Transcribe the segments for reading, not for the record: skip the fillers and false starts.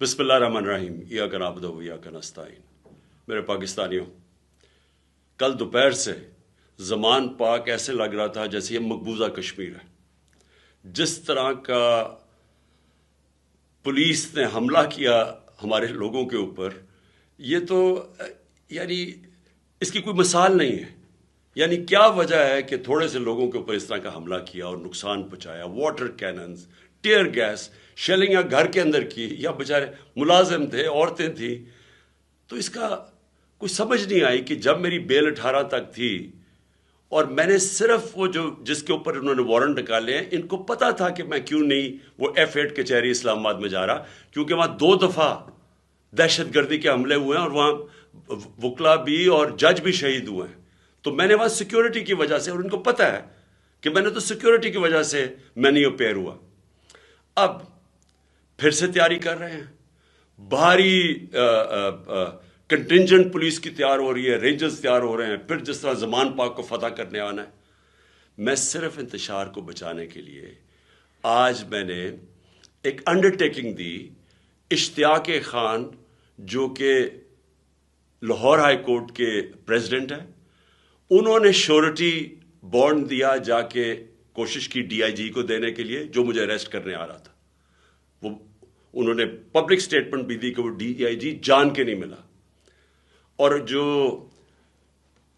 बिस्मिल्लाहिर्रहमानिर्रहीम इय्याक नअबुदु व इय्याक नस्तईन। मेरे पाकिस्तानियों, कल दोपहर से ज़मान पाक ऐसे लग रहा था जैसे ये मकबूजा कश्मीर है। जिस तरह का पुलिस ने हमला किया हमारे लोगों के ऊपर, ये तो यानी इसकी कोई मिसाल नहीं है। यानी क्या वजह है कि थोड़े से लोगों के ऊपर इस तरह का हमला किया और नुकसान पहुंचाया। Water cannons, tear gas, shelling या घर के अंदर की, या बेचारे मुलाजिम थे, औरतें थी। तो इसका कोई समझ नहीं आई कि जब मेरी बेल 18 तक थी और मैंने सिर्फ वो जो जिसके ऊपर उन्होंने वारंट निकाले हैं, इनको पता था कि मैं क्यों नहीं वो F8 कचहरी इस्लामाबाद में जा रहा, क्योंकि वहाँ 2 दफ़ा दहशतगर्दी के हमले हुए हैं और वहाँ वकला भी और जज भी शहीद हुए हैं। तो मैंने वहाँ सिक्योरिटी की वजह से, और उनको पता है कि मैंने तो सिक्योरिटी की वजह से मैं नहीं अपेयर हुआ। अब फिर से तैयारी कर रहे हैं, भारी कंटिंजेंट पुलिस की तैयार हो रही है, रेंजर्स तैयार हो रहे हैं, फिर जिस तरह ज़मान पाक को फतह करने आना है। मैं सिर्फ इंतशार को बचाने के लिए आज मैंने एक अंडरटेकिंग दी। इश्तियाक खान जो कि लाहौर हाई कोर्ट के प्रेसिडेंट हैं, उन्होंने श्योरिटी बॉन्ड दिया, जाके कोशिश की DIG को देने के लिए जो मुझे अरेस्ट करने आ रहा था। वो उन्होंने पब्लिक स्टेटमेंट भी दी कि वो DIG जान के नहीं मिला। और जो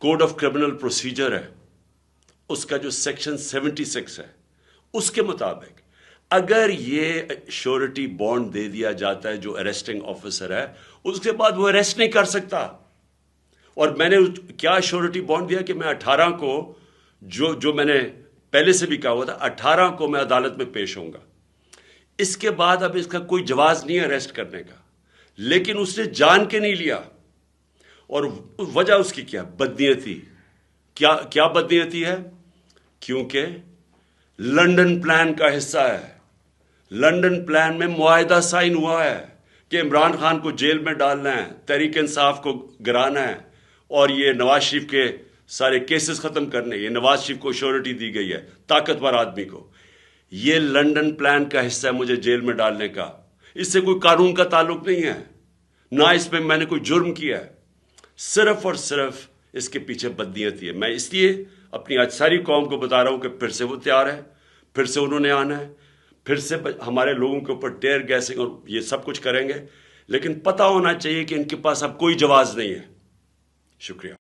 कोड ऑफ क्रिमिनल प्रोसीजर है, उसका जो सेक्शन 76 है, उसके मुताबिक अगर ये श्योरिटी बॉन्ड दे दिया जाता है जो अरेस्टिंग ऑफिसर है, उसके बाद वो अरेस्ट नहीं कर सकता। और मैंने क्या श्योरिटी बॉन्ड दिया कि मैं 18 को जो मैंने पहले से भी कहा हुआ था, 18 को मैं अदालत में पेश होऊंगा। इसके बाद अब इसका कोई जवाज नहीं है अरेस्ट करने का, लेकिन उसने जान के नहीं लिया। और वजह उसकी क्या? बदनीयती। क्या बदनीयती है? क्योंकि लंदन प्लान का हिस्सा है। लंदन प्लान में मुआहिदा साइन हुआ है कि इमरान खान को जेल में डालना है, तहरीक इंसाफ को गिराना है, और ये नवाज शरीफ के सारे केसेस खत्म करने। ये नवाज शरीफ को श्योरिटी दी गई है, ताकतवर आदमी को। ये लंदन प्लान का हिस्सा है मुझे जेल में डालने का। इससे कोई कानून का ताल्लुक नहीं है, ना इसमें मैंने कोई जुर्म किया है। सिर्फ और सिर्फ इसके पीछे बदनीयती है। मैं इसलिए अपनी आज सारी कौम को बता रहा हूं कि फिर से वो तैयार है, फिर से उन्होंने आना है, फिर से हमारे लोगों के ऊपर टेयर गैसिंग और ये सब कुछ करेंगे। लेकिन पता होना चाहिए कि इनके पास अब कोई जवाब नहीं है। शुक्रिया।